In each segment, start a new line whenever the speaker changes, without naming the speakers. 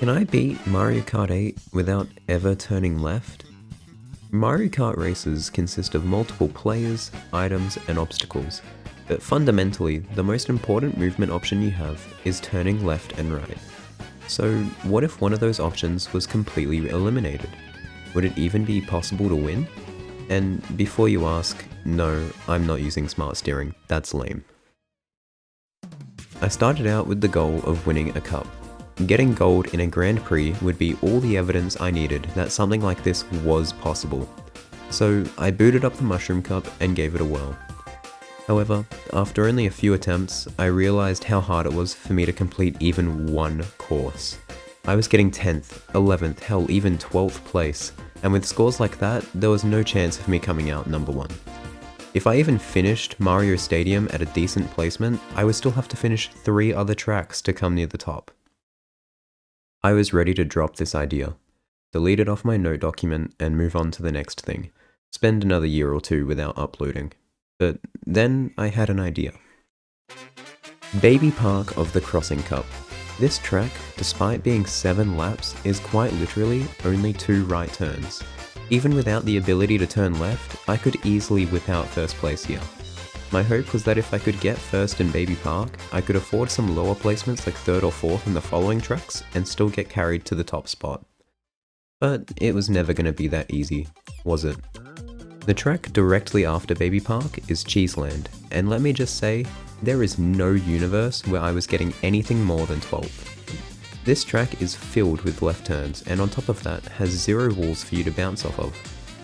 Can I beat Mario Kart 8 without ever turning left? Mario Kart races consist of multiple players, items, and obstacles, but fundamentally, the most important movement option you have is turning left and right. So what if one of those options was completely eliminated? Would it even be possible to win? And before you ask, no, I'm not using smart steering, that's lame. I started out with the goal of winning a cup. Getting gold in a Grand Prix would be all the evidence I needed that something like this was possible. So I booted up the Mushroom Cup and gave it a whirl. However, after only a few attempts, I realized how hard it was for me to complete even one course. I was getting 10th, 11th, hell even 12th place, and with scores like that, there was no chance of me coming out number 1. If I even finished Mario Stadium at a decent placement, I would still have to finish 3 other tracks to come near the top. I was ready to drop this idea, delete it off my note document and move on to the next thing, spend another year or 2 without uploading. But then I had an idea. Baby Park of the Crossing Cup. This track, despite being 7 laps, is quite literally only 2 right turns. Even without the ability to turn left, I could easily whip out first place here. My hope was that if I could get first in Baby Park, I could afford some lower placements like 3rd or 4th in the following tracks and still get carried to the top spot. But it was never going to be that easy, was it? The track directly after Baby Park is Cheeseland, and let me just say, there is no universe where I was getting anything more than 12th. This track is filled with left turns, and on top of that, has 0 walls for you to bounce off of.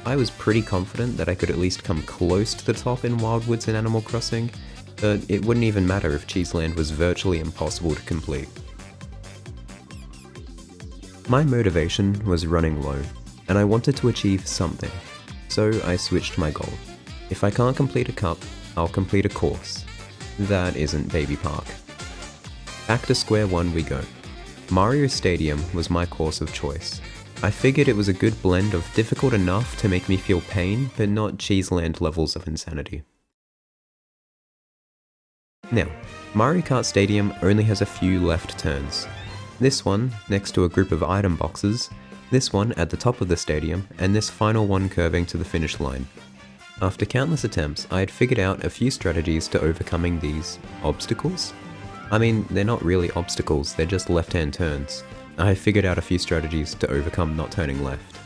I was pretty confident that I could at least come close to the top in Wildwoods and Animal Crossing, but it wouldn't even matter if Cheeseland was virtually impossible to complete. My motivation was running low, and I wanted to achieve something, so I switched my goal. If I can't complete a cup, I'll complete a course. That isn't Baby Park. Back to square one we go. Mario Stadium was my course of choice. I figured it was a good blend of difficult enough to make me feel pain, but not Cheeseland levels of insanity. Now, Mario Kart Stadium only has a few left turns. This one, next to a group of item boxes, this one at the top of the stadium, and this final one curving to the finish line. After countless attempts, I had figured out a few strategies to overcoming these obstacles. I mean, they're not really obstacles, they're just left-hand turns. I figured out a few strategies to overcome not turning left.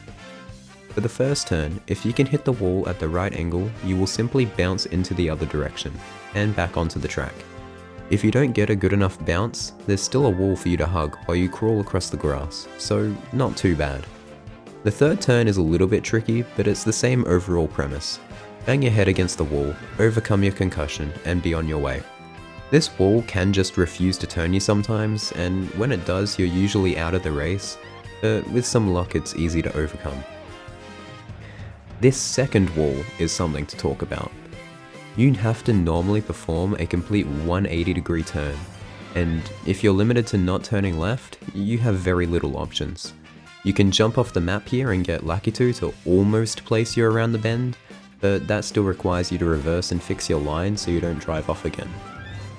For the first turn, if you can hit the wall at the right angle, you will simply bounce into the other direction, and back onto the track. If you don't get a good enough bounce, there's still a wall for you to hug while you crawl across the grass, so not too bad. The third turn is a little bit tricky, but it's the same overall premise. Bang your head against the wall, overcome your concussion, and be on your way. This wall can just refuse to turn you sometimes, and when it does, you're usually out of the race, but with some luck it's easy to overcome. This second wall is something to talk about. You'd have to normally perform a complete 180-degree turn, and if you're limited to not turning left, you have very little options. You can jump off the map here and get Lakitu to almost place you around the bend, but that still requires you to reverse and fix your line so you don't drive off again.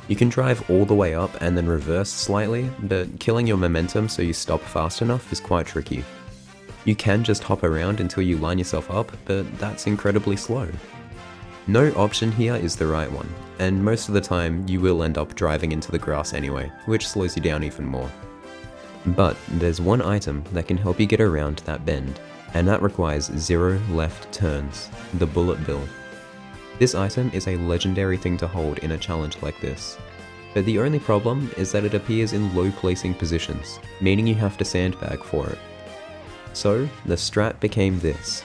You can drive all the way up and then reverse slightly, but killing your momentum so you stop fast enough is quite tricky. You can just hop around until you line yourself up, but that's incredibly slow. No option here is the right one, and most of the time you will end up driving into the grass anyway, which slows you down even more. But there's one item that can help you get around that bend, and that requires 0 left turns, the Bullet Bill. This item is a legendary thing to hold in a challenge like this, but the only problem is that it appears in low placing positions, meaning you have to sandbag for it. So the strat became this.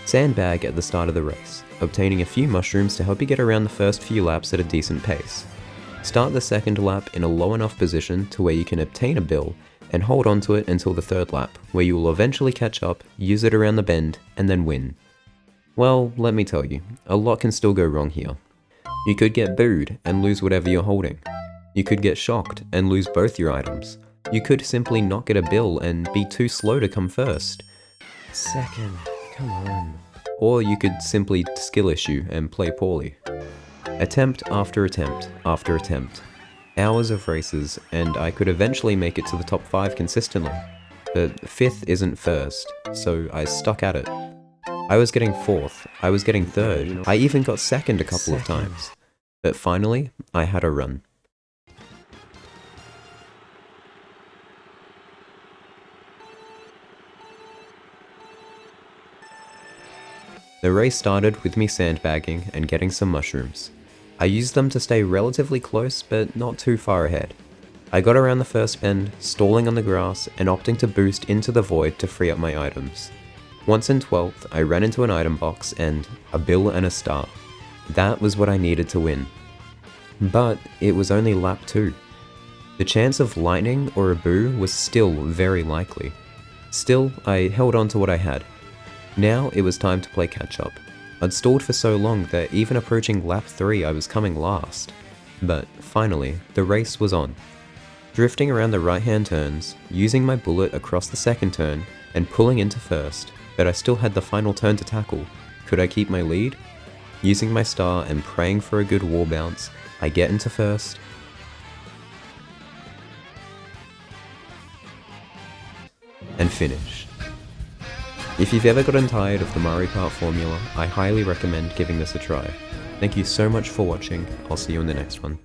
Sandbag at the start of the race, obtaining a few mushrooms to help you get around the first few laps at a decent pace. Start the second lap in a low enough position to where you can obtain a bill and hold onto it until the third lap, where you will eventually catch up, use it around the bend, and then win. Well, let me tell you, a lot can still go wrong here. You could get booed and lose whatever you're holding. You could get shocked and lose both your items. You could simply not get a bill and be too slow to come first. Second, come on. Or you could simply skill issue and play poorly. Attempt after attempt after attempt. Hours of races, and I could eventually make it to the top 5 consistently. but 5th isn't first, so I stuck at it. I was getting 4th, I was getting 3rd, I even got 2nd a couple of times. But finally, I had a run. The race started with me sandbagging and getting some mushrooms. I used them to stay relatively close, but not too far ahead. I got around the first bend, stalling on the grass, and opting to boost into the void to free up my items. Once in 12th, I ran into an item box and a bill and a star. That was what I needed to win. But it was only lap 2. The chance of lightning or a boo was still very likely. Still, I held on to what I had. Now it was time to play catch up. I'd stalled for so long that even approaching lap 3 I was coming last. But finally, the race was on. Drifting around the right hand turns, using my bullet across the second turn, and pulling into first, but I still had the final turn to tackle. Could I keep my lead? Using my star and praying for a good wall bounce, I get into first, and finish. If you've ever gotten tired of the Mario Kart formula, I highly recommend giving this a try. Thank you so much for watching, I'll see you in the next one.